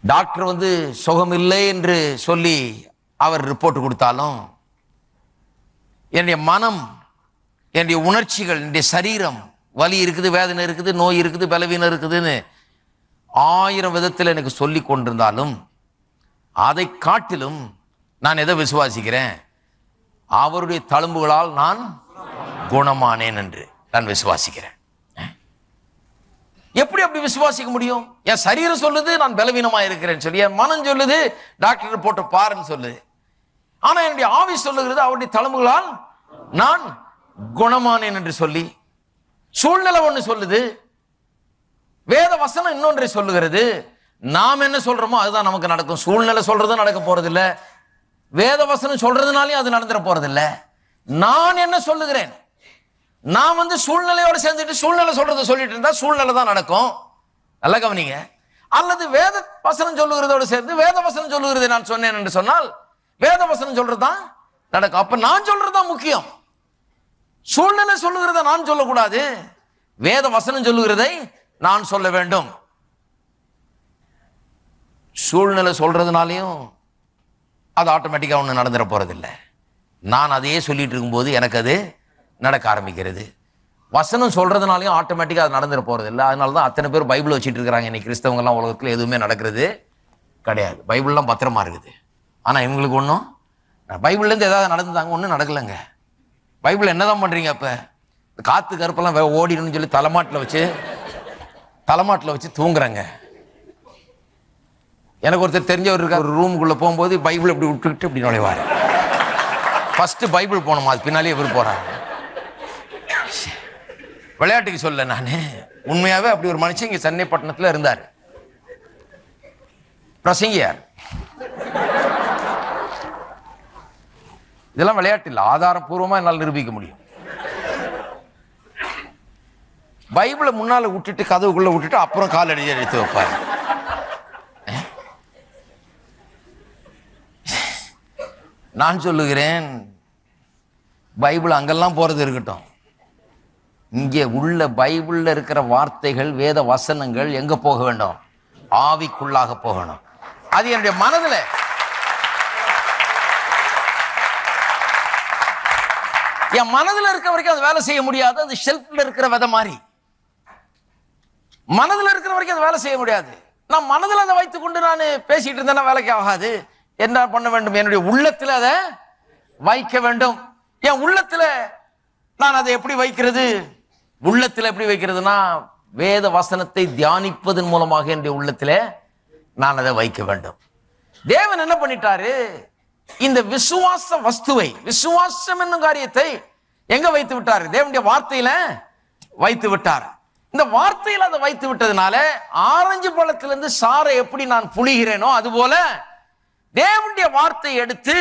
Doctor சுகமில்லை என்று சொல்லி அவர் report கொடுத்தாலும் என்னுடைய மனம், என்னுடைய உணர்ச்சிகள், என்னுடைய சரீரம் வலி இருக்குது, வேதனை இருக்குது, நோய் இருக்குது, பலவீனம் இருக்குதுன்னு 1000 விதத்தில் எனக்கு சொல்லி கொண்டிருந்தாலும் அதை காட்டிலும் நான் எதை விசுவாசிக்கிறேன்? அவருடைய தழும்புகளால் நான் குணமானேன் என்று நான் விசுவாசிக்கிறேன். எப்படி அப்படி விசுவாசிக்க முடியும்? என் சரீரம் சொல்லுது நான் பலவீனமா இருக்கிறேன்னு சொல்லி, என் மனம் சொல்லுது டாக்டர் ரிப்போர்ட்டை பாருன்னு சொல்லுது. ஆனா என்னுடைய ஆவி சொல்லுகிறது அவருடைய தழும்புகளால் நான் குணமானேன் என்று சொல்லி. சூழ்நிலை ஒன்று சொல்லுது, வேத வசனம் இன்னொன்றை சொல்லுகிறது. நாம் என்ன சொல்றோமோ அதுதான் நமக்கு நடக்கும். சூழ்நிலை சொல்றதும் நடக்க போறதில்லை, வேத வசனம் சொல்றதுனாலையும் அது நடந்துட போறதில்லை. நான் என்ன சொல்லுகிறேன்? நான் சூழ்நிலையோட சேர்ந்துட்டு சூழ்நிலை சொல்றதை சொல்லிட்டு இருந்தா சூழ்நிலை தான் நடக்கும். நல்ல கவனிங்க. அல்லது வேத வசனம் சொல்லுகிறதோடு சேர்ந்து வேத வசனம் சொல்லுகிறதை நான் சொன்னேன் என்று சொன்னால் வேத வசனம் சொல்றதுதான் நடக்கும். அப்ப நான் சொல்றதுதான் முக்கியம். சூழ்நிலை சொல்லுகிறத நான் சொல்லக்கூடாது, வேத வசனம் சொல்லுகிறதை நான் சொல்ல வேண்டும். சூழ்நிலை சொல்றதுனாலையும் அது ஆட்டோமேட்டிக்கா ஒண்ணு நடந்துட போறதில்லை. நான் அதையே சொல்லிட்டு இருக்கும்போது எனக்கு அது நடக்க ஆரம்பிக்கிறது. வசனம் சொல்றதுனாலையும் ஆட்டோமேட்டிக்கா அது நடந்துட போறதில்லை. அதனாலதான் அத்தனை பேர் பைபிள் வச்சுட்டு இருக்கிறாங்க. இன்னைக்கு கிறிஸ்தவங்க எல்லாம் உலகத்துல எதுவுமே நடக்கிறது கிடையாது. பைபிள்லாம் பத்திரமா இருக்குது. ஆனா இவங்களுக்கு ஒன்றும் பைபிள்ல இருந்து ஏதாவது நடந்துதாங்க, ஒன்றும் நடக்கலைங்க. பைபிள் என்னதான் பண்றீங்க? அப்ப காத்து கருப்பெல்லாம் ஓடிடும்னு சொல்லி தலைமாட்டில் வச்சு தூங்குறாங்க. எனக்கு ஒருத்தர் தெரிஞ்சவர் இருக்கார். ஒரு ரூமுக்குள்ள போகும்போது பைபிள் இப்படி விட்டுக்கிட்டு இப்படி நுழைவார். ஃபர்ஸ்ட் பைபிள் போனோமா, அது பின்னாலே இவர் போறாரு. விளையாட்டுக்கு சொல்ல, நானு உண்மையாவே அப்படி ஒரு மனுஷன் இங்க சென்னைப்பட்டினத்துல இருந்தார். பிரசங்கியார். இதெல்லாம் விளையாட்டு இல்லை, ஆதாரபூர்வமா என்னால் நிரூபிக்க முடியும். பைபிளை முன்னால விட்டுட்டு கதவுக்குள்ள விட்டுட்டு அப்புறம் கால் அடி எடுத்து வைப்பாரு. நான் சொல்லுகிறேன், பைபிள் அங்கெல்லாம் போறது இருக்கட்டும், இங்கே உள்ள பைபிள்ல இருக்கிற வார்த்தைகள், வேத வசனங்கள் எங்க போக வேண்டும்? ஆவிக்குள்ளாக போகணும். அது என்னுடைய மனதுல என் மனதுல இருக்க வரைக்கும் அது வேலை செய்ய முடியாது. அது ஷெல்ஃப்ல இருக்கிற விதை மாதிரி. மனதுல இருக்கிற வரைக்கும் அது வேலை செய்ய முடியாது. நான் மனதில் அதை வைத்துக் கொண்டு நான் பேசிட்டு இருந்தேன்னா வேலைக்கு ஆகாது. என்ன பண்ண வேண்டும்? என்னுடைய உள்ளத்துல அதை வைக்க வேண்டும். என் உள்ளத்துல நான் அதை எப்படி வைக்கிறது? உள்ளத்துல எப்படி வைக்கிறதுனா, வேத வசனத்தை தியானிப்பதன் மூலமாக என்னுடைய உள்ளத்துல நான் அதை வைக்க வேண்டும். தேவன் என்ன பண்ணிட்டாரு? இந்த விசுவாச வஸ்துவை, விசுவாசம் என்னும் காரியத்தை எங்க வைத்து விட்டார்? தேவனுடைய வார்த்தையில வைத்து விட்டார். இந்த வார்த்தையில அதை வைத்து விட்டதுனால ஆரஞ்சு பழத்திலிருந்து சாறை எப்படி நான் புளிகிறேனோ அதுபோல தேவனுடைய வார்த்தை எடுத்து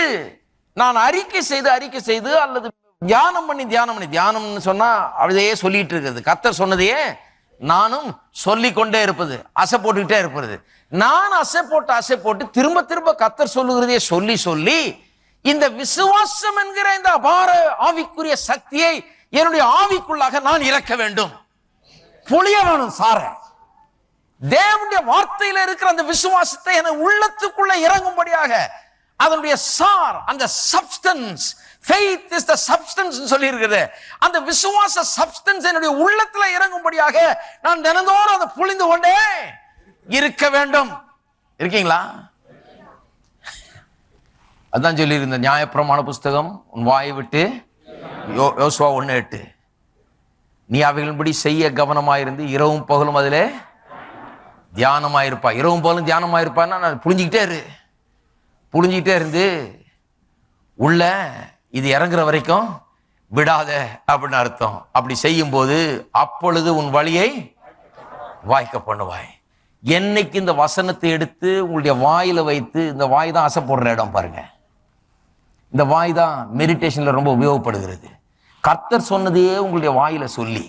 நான் அறிக்கை செய்து அல்லது தியானம் பண்ணி தியானம்னு சொன்னா அதையே சொல்லிட்டு இருக்கிறது. கர்த்தர் சொன்னதையே நானும் சொல்லி கொண்டே இருப்பது, அசை போட்டுக்கிட்டே இருப்பது. நான் அசை போட்டு திரும்ப கர்த்தர் சொல்லுகிறதையே சொல்லி இந்த விசுவாசம் என்கிற இந்த அபார ஆவிக்குரிய சக்தியை என்னுடைய ஆவிக்குள்ளாக நான் இறக்க வேண்டும். புளிய வேணும் சார. தேவனுடைய வார்த்தையில இருக்கிற அந்த விசுவாசத்தை என உள்ளத்துக்குள்ள இறங்கும்படியாக அதனுடைய சார், அந்த substance, faith is the substance சொல்லி இருக்குது. அந்த விசுவாச சப்ஸ்டன்ஸ் என்னுடைய உள்ளத்துல இறங்கும்படியாக நான் தினந்தோறும் அதை புளிந்து கொண்டே இருக்க வேண்டும். இருக்கீங்களா? அதான் சொல்லி இருந்த நியாயப்பிரமாண புஸ்தகம், உன் வாயை விட்டு, யோசுவா 1:8, நீ அவைகளின்படி செய்ய கவனமாயிருந்து இரவும் பகலும் அதிலே தியானமாயிருப்பா. இரவும் பகலும் தியானமாயிருப்பான்னா நான் புழிஞ்சிக்கிட்டே இருந்து உள்ள இது இறங்குற வரைக்கும் விடாத அப்படின்னு அர்த்தம். அப்படி செய்யும் போது அப்பொழுது உன் வழியை வாய்க்க பண்ணுவாய். என்னைக்கு இந்த வசனத்தை எடுத்து உங்களுடைய வாயில வைத்து, இந்த வாய் தான் அசை போடுற இடம் பாருங்க. இந்த வாய் தான் மெடிடேஷன்ல ரொம்ப உபயோகப்படுகிறது. கர்த்தர் சொன்னதையே உங்களுடைய வாயில சொல்லி,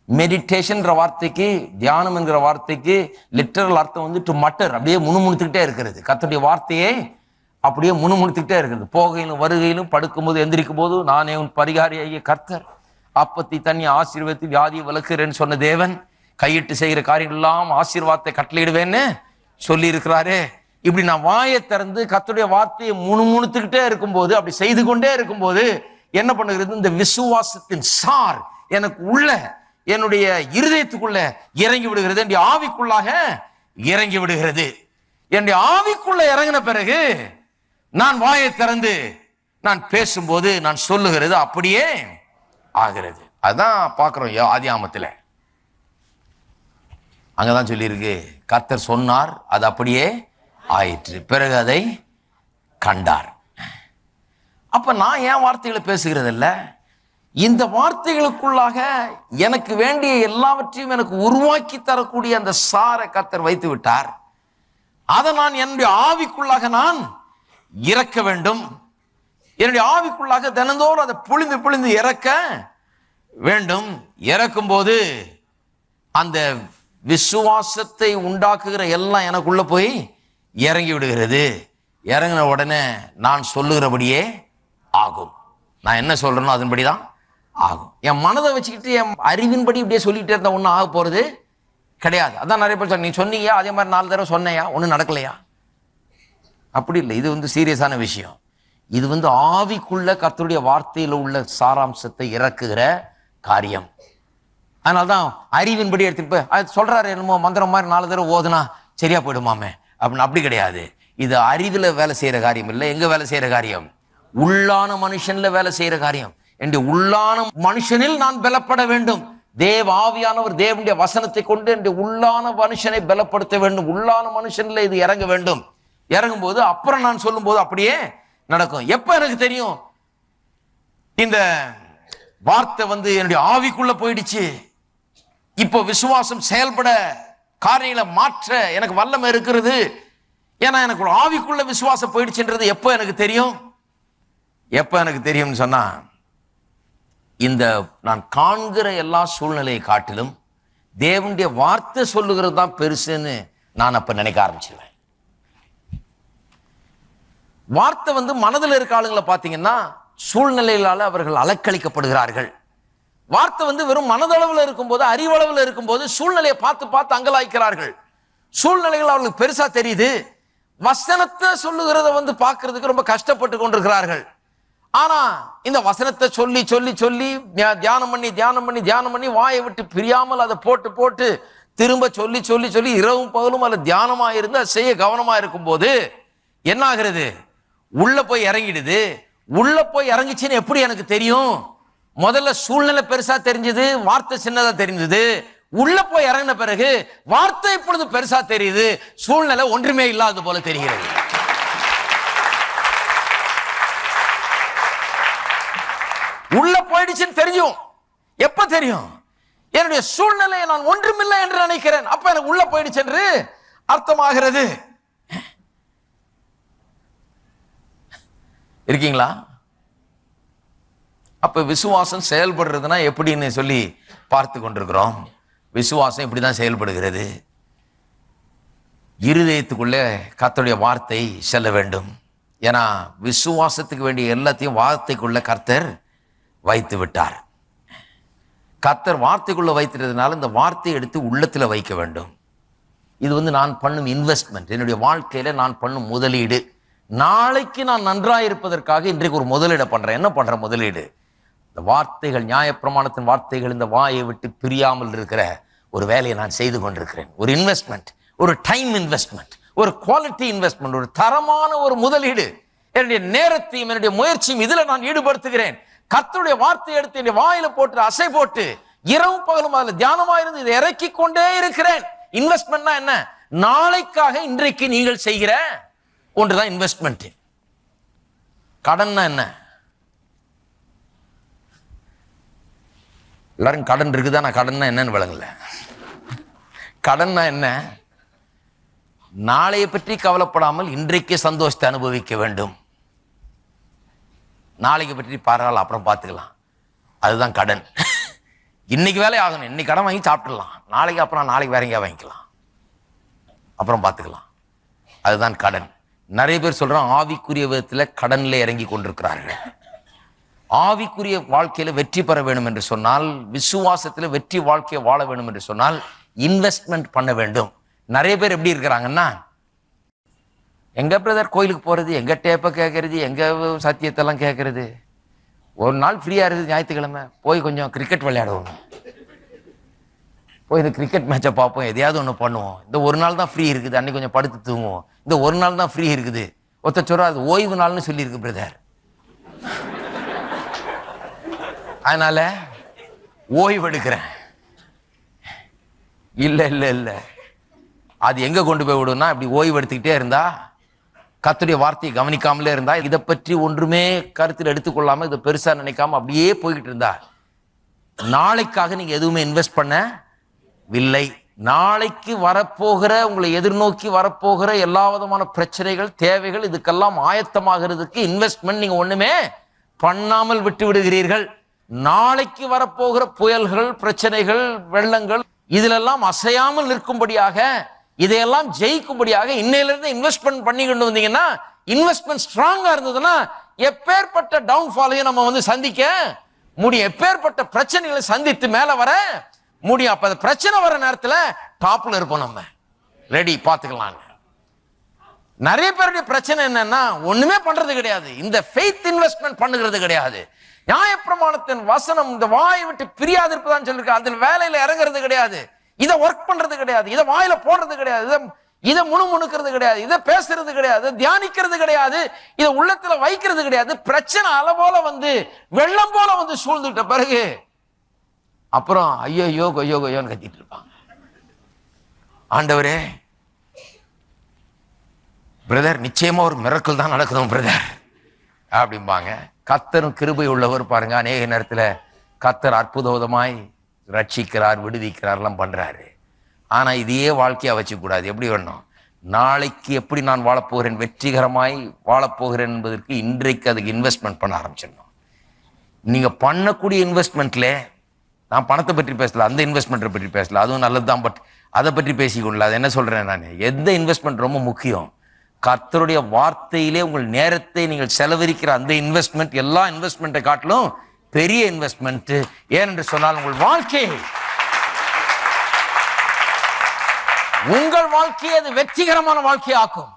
மெடிடேஷன் வார்த்தைக்கு, தியானம் என்கிற வார்த்தைக்கு லிட்டரல் அர்த்தம் டு மட்டர், அப்படியே முணுமுணுத்துக்கிட்டே இருக்கிறது. கர்த்தருடைய வார்த்தையே அப்படியே முணுமுணுத்துக்கிட்டே இருக்கிறது. போகையிலும் வருகையிலும், படுக்கும்போது எந்திரிக்கும் போது, நானே உன் பரிகாரியாகிய கர்த்தர், அப்பத்தி தண்ணி ஆசீர்வதித்து வியாதியை விலக்குறேன்னு சொன்ன தேவன், கையிட்டு செய்கிற காரியம் எல்லாம் ஆசீர்வாதத்தை கட்டளையிடுவேன்னு சொல்லி இருக்கிறாரு. இப்படி நான் வாயை திறந்து கர்த்தருடைய வார்த்தையை முணுமுணுத்துக்கிட்டே இருக்கும்போது, அப்படி செய்து கொண்டே இருக்கும்போது என்ன பண்ணுகிறது, இந்த விசுவாசத்தின் சார் எனக்கு உள்ள என்னுடைய இருதயத்துக்குள்ள இறங்கி விடுகிறது, என்னுடைய ஆவிக்குள்ளாக இறங்கி விடுகிறது. என்னுடைய ஆவிக்குள்ள இறங்கின பிறகு நான் வாயை திறந்து நான் பேசும்போது நான் சொல்லுகிறது அப்படியே ஆகிறது. அதான் பார்க்கிறோம் ஆதியாகமத்தில். அங்கதான் சொல்லியிருக்கு, கர்த்தர் சொன்னார், அது அப்படியே ஆயிற்று, பிறகு அதை கண்டார். அப்ப நான் ஏன் வார்த்தைகளை பேசுகிறது இல்ல, இந்த வார்த்தைகளுக்குள்ளாக எனக்கு வேண்டிய எல்லாவற்றையும் எனக்கு உருவாக்கி தரக்கூடிய அந்த சாரை கர்த்தர் வைத்து விட்டார். அதை நான் என்னுடைய ஆவிக்குள்ளாக நான் இறக்க வேண்டும். என்னுடைய ஆவிக்குள்ளாக தினந்தோறும் அதை பொழிந்து பொழிந்து இறக்க வேண்டும். இறக்கும் போது அந்த விசுவாசத்தை உண்டாக்குகிற எல்லாம் எனக்குள்ள போய் இறங்கி விடுகிறது. இறங்கின உடனே நான் சொல்லுகிறபடியே ஆகும். நான் என்ன சொல்றேனோ அதன்படிதான் ஆகும். என் மனதை வச்சுக்கிட்டு என் அறிவின்படி இப்படியே சொல்லிட்டே இருந்தா ஒன்றும் ஆக போறது கிடையாது. அதான் நிறைய பேர் நீ சொன்னீங்க, அதே மாதிரி 4 தடவை சொன்னையா, ஒன்றும் நடக்கலையா? அப்படி இல்லை. இது சீரியஸான விஷயம். இது ஆவிக்குள்ள கர்த்தருடைய வார்த்தையில் உள்ள சாராம்சத்தை இறக்குகிற காரியம். அதனால்தான் அறிவின்படி எடுத்துட்டு போய் அது சொல்றாரு, என்னமோ மந்திரம் மாதிரி 4 தடவை ஓதுனா சரியா போயிடுமாமே அப்படின்னு. அப்படி கிடையாது. இது அறிவில் வேலை செய்யற காரியம் இல்லை. எங்க வேலை செய்யற காரியம்? உள்ளான மனுஷன்ல வேலை செய்யற காரியம். என்னுடைய உள்ளான மனுஷனில் நான் பலப்பட வேண்டும். தேவ ஆவியானவர் தேவனுடைய வசனத்தை கொண்டு என்னுடைய உள்ளான மனுஷனை பலப்படுத்த வேண்டும். உள்ளான மனுஷன்ல இது இறங்க வேண்டும். இறங்கும் போது அப்புறம் நான் சொல்லும் போது அப்படியே நடக்கும். எப்ப எனக்கு தெரியும் இந்த வார்த்தை என்னுடைய ஆவிக்குள்ள போயிடுச்சு, இப்போ விசுவாசம் செயல்பட காரியங்களை மாற்ற எனக்கு வல்லமை இருக்கிறது, ஏன்னா எனக்கு ஒரு ஆவிக்குள்ள விசுவாசம் போயிடுச்சுன்றது எப்ப எனக்கு தெரியும்? எப்ப எனக்கு தெரியும்னு சொன்னா, இந்த நான் காண்கிற எல்லா சூழ்நிலையை காட்டிலும் தேவனுடைய வார்த்தை சொல்லுகிறது தான் பெருசுன்னு நான் அப்ப நினைக்க ஆரம்பிச்சிருவேன். வார்த்தை மனதில் இருக்க ஆளுங்களை பார்த்தீங்கன்னா சூழ்நிலைகளால அவர்கள் அலக்களிக்கப்படுகிறார்கள். வார்த்தை வெறும் மனதளவில் இருக்கும்போது, அறிவளவில் இருக்கும்போது சூழ்நிலையை பார்த்து பார்த்து அங்கலாய்க்கிறார்கள். சூழ்நிலைகள் அவர்களுக்கு பெருசா தெரியுது. வசனத்தை சொல்லுகிறத பார்க்கறதுக்கு ரொம்ப கஷ்டப்பட்டு கொண்டிருக்கிறார்கள். ஆனா இந்த வசனத்தை சொல்லி சொல்லி சொல்லி தியானம் பண்ணி தியானம் பண்ணி தியானம் பண்ணி வாயை விட்டு பிரியாமல் அதை போட்டு போட்டு திரும்ப சொல்லி சொல்லி சொல்லி இரவும் பகலும் அதில் தியானமா இருந்து அதை செய்ய கவனமா இருக்கும் போது என்ன ஆகிறது? உள்ள போய் இறங்கிடுது. உள்ள போய் இறங்கிச்சுன்னு எப்படி எனக்கு தெரியும்? முதல்ல சூழ்நிலை பெருசா தெரிஞ்சது, வார்த்தை சின்னதா தெரிஞ்சது. உள்ள போய் இறங்கின பிறகு வார்த்தை இப்பொழுது பெருசா தெரியுது, சூழ்நிலை ஒன்றுமே இல்லாத போல தெரிகிறது. உள்ள போயிடுச்சுன்னு தெரியும். எப்ப தெரியும்? என்னுடைய சூழ்நிலையை நான் ஒன்றுமில்லை என்று நினைக்கிறேன், அப்ப எனக்கு உள்ள போயிடுச்சு என்று அர்த்தமாகிறது. இருக்கீங்களா? அப்ப விசுவாசம் செயல்படுறதுன்னா எப்படின்னு சொல்லி பார்த்து கொண்டிருக்கிறோம். விசுவாசம் இப்படிதான் செயல்படுகிறது. இருதயத்துக்குள்ளே கர்த்தருடைய வார்த்தை செல்ல வேண்டும். ஏன்னா விசுவாசத்துக்கு வேண்டிய எல்லாத்தையும் வார்த்தைக்குள்ள கர்த்தர் வைத்து விட்டார். கர்த்தர் வார்த்தைக்குள்ள வைத்திருந்ததுனால இந்த வார்த்தையை எடுத்து உள்ளத்துல வைக்க வேண்டும். இது நான் பண்ணும் இன்வெஸ்ட்மெண்ட், என்னுடைய வாழ்க்கையில நான் பண்ணும் முதலீடு. நாளைக்கு நான் நன்றாக இருப்பதற்காக இன்றைக்கு ஒரு முதலீடு பண்றேன். என்ன பண்ற முதலீடு? இந்த வார்த்தைகள், நியாயப்பிரமாணத்தின் வார்த்தைகள் இந்த வாயை விட்டு பிரியாமல் இருக்கிற ஒரு வேலையை நான் செய்து கொண்டிருக்கிறேன். ஒரு இன்வெஸ்ட்மெண்ட், ஒரு டைம் இன்வெஸ்ட்மெண்ட், ஒரு குவாலிட்டி இன்வெஸ்ட்மெண்ட், ஒரு தரமான ஒரு முதலீடு. என்னுடைய நேரத்தையும் என்னுடைய முயற்சியும் இதுல நான் ஈடுபடுத்துகிறேன். கர்த்தருடைய வார்த்தையை எடுத்து என்னுடைய வாயில போட்டு அசை போட்டு இரவும் பகலும் அதுல தியானமா இருந்து இதை இறக்கி கொண்டே இருக்கிறேன். இன்வெஸ்ட்மெண்ட்னா என்ன? நாளைக்காக இன்றைக்கு நீங்கள் செய்கிற ஒன்றுதான் இன்வெஸ்ட்மெண்ட். கடன்னா என்ன? எல்லாரும் கடன் இருக்குதா? நான் கடன்னா என்னன்னு விளங்கல. கடன்னா என்ன? நாளைய பற்றி கவலைப்படாமல் இன்றைக்கே சந்தோஷத்தை அனுபவிக்க வேண்டும். நாளைக்கு பற்றி பரவாயில்ல அப்புறம் பார்த்துக்கலாம், அதுதான் கடன். இன்னைக்கு வேலை ஆகணும், இன்னைக்கு கடன் வாங்கி சாப்பிட்டுலாம், நாளைக்கு அப்புறம் நாளைக்கு வேற எங்கேயா வாங்கிக்கலாம், அப்புறம் பார்த்துக்கலாம், அதுதான் கடன். நிறைய பேர் சொல்றாங்க ஆவிக்குரிய விதத்துல கடன்ல இறங்கி கொண்டிருக்கிறார்கள். ஆவிக்குரிய வாழ்க்கையில வெற்றி பெற வேண்டும் என்று சொன்னால், விசுவாசத்துல வெற்றி வாழ்க்கையை வாழ வேண்டும் என்று சொன்னால் இன்வெஸ்ட்மெண்ட் பண்ண வேண்டும். நிறைய பேர் எப்படி இருக்கிறாங்கன்னா எங்க பிரதர் கோயிலுக்கு போறது, எங்க டேப்பை கேட்கறது, எங்க சத்தியத்தெல்லாம் கேட்கறது? ஒரு நாள் ஃப்ரீயா இருக்குது ஞாயிற்றுக்கிழமை, போய் கொஞ்சம் கிரிக்கெட் விளையாடுவோம், போய் இந்த கிரிக்கெட் மேட்சை பார்ப்போம், எதையாவது ஒன்று பண்ணுவோம். இந்த ஒரு நாள் தான் ஃப்ரீ இருக்குது, அன்னைக்கு கொஞ்சம் படுத்து தூங்குவோம். இந்த ஒரு நாள் தான் ஃப்ரீ இருக்குது. ஒருத்தர் அது ஓய்வு நாள்னு சொல்லியிருக்கு பிரதர், அதனால ஓய்வு எடுக்கிறேன். இல்ல இல்ல இல்ல, அது எங்க கொண்டு போய் விடும்னா, இப்படி ஓய்வு எடுத்துக்கிட்டே இருந்தா, கர்த்தருடைய வார்த்தையை கவனிக்காமலே இருந்தா, இதை பற்றி ஒன்றுமே கருத்தில் எடுத்துக்கொள்ளாம இதை பெருசா நினைக்காம அப்படியே போய்கிட்டு இருந்தா, நாளைக்காக நீங்க எதுவுமே இன்வெஸ்ட் பண்ணவில்லை. நாளைக்கு வரப்போகிற, உங்களை எதிர்நோக்கி வரப்போகிற எல்லா விதமான பிரச்சனைகள், தேவைகள், இதுக்கெல்லாம் ஆயத்தமாகிறதுக்கு இன்வெஸ்ட்மெண்ட் நீங்க ஒண்ணுமே பண்ணாமல் விட்டு விடுகிறீர்கள். நாளைக்கு வரப்போகிற புயல்கள், பிரச்சனைகள், வெள்ளங்கள், இதிலெல்லாம் அசையாமல் நிற்கும்படியாக, இதையெல்லாம் ஜெயிக்கும்படியாக இன்னையிலிருந்து இன்வெஸ்ட்மெண்ட் பண்ணி கொண்டு வந்தீங்கன்னா, இன்வெஸ்ட்மெண்ட் ஸ்ட்ராங்கா இருந்ததுன்னா எப்பேற்பட்ட டவுன்ஃபாலையும் நம்ம சந்திக்க முடியும், எப்பேற்பட்ட பிரச்சனைகளை சந்தித்து மேல வர முடியும். அப்ப அந்த பிரச்சனை வர நேரத்துல டாப்ல இருப்போம், நம்ம ரெடி, பாத்துக்கலாம். நிறைய பேருடைய பிரச்சனை என்னன்னா, ஒண்ணுமே பண்றது கிடையாது, இந்த ஃபெய்த் இன்வெஸ்ட்மெண்ட் பண்ணுகிறது கிடையாது. நியாயப்பிரமாணத்தின் வசனம் இந்த வாயை விட்டு பிரியாது இருப்பதான்னு சொல்லிருக்கு, அதில் வேலையில இறங்குறது கிடையாது, இதை ஒர்க் பண்றது கிடையாது, இதை வாயில போடுறது கிடையாது, இதை முணுமுணுக்கிறது கிடையாது, இதை பேசுறது கிடையாது, தியானிக்கிறது கிடையாது, இதை உள்ளத்துல வைக்கிறது கிடையாது. பிரச்சனை அலை போல வெள்ளம் போல சூழ்ந்துட்ட பிறகு அப்புறம் ஐயோ கொய்யோ கொய்யோன்னு கத்திட்டு இருப்பாங்க. ஆண்டவரே பிரதர், நிச்சயமா ஒரு மிரக்கல் தான் நடக்குதும் பிரதர் அப்படிம்பாங்க. கர்த்தரும் கிருபை உள்ளவர் பாருங்க, அநேக நேரத்துல கர்த்தர் அற்புதமாய் ரட்சிக்கிறார், விடுவிக்கிறார், எல்லாம் பண்றாரு. ஆனா இதையே வாழ்க்கையா வச்சுக்க கூடாது. எப்படி வேணும், நாளைக்கு எப்படி நான் வாழப்போகிறேன், வெற்றிகரமாய் வாழப்போகிறேன் என்பதற்கு இன்றைக்கு அதுக்கு இன்வெஸ்ட்மெண்ட் பண்ண ஆரம்பிச்சிடணும். நீங்க பண்ணக்கூடிய இன்வெஸ்ட்மெண்ட்ல, நான் பணத்தை பற்றி பேசல, அந்த இன்வெஸ்ட்மெண்ட்டை பற்றி பேசல, அதுவும் நல்லதுதான், பட் அதை பற்றி பேசிக்கொள்ளல. அது என்ன சொல்றேன் நான், எந்த இன்வெஸ்ட்மெண்ட் ரொம்ப முக்கியம், கர்த்தருடைய வார்த்தையிலே உங்கள் நேரத்தை நீங்கள் செலவழிக்கிற அந்த இன்வெஸ்ட்மெண்ட் எல்லா இன்வெஸ்ட்மெண்ட்டை காட்டிலும் பெரிய இன்வெஸ்ட்மெண்ட். ஏனென்று சொன்னால் உங்கள் வாழ்க்கையை அது வெற்றிகரமான வாழ்க்கையாக்கும்.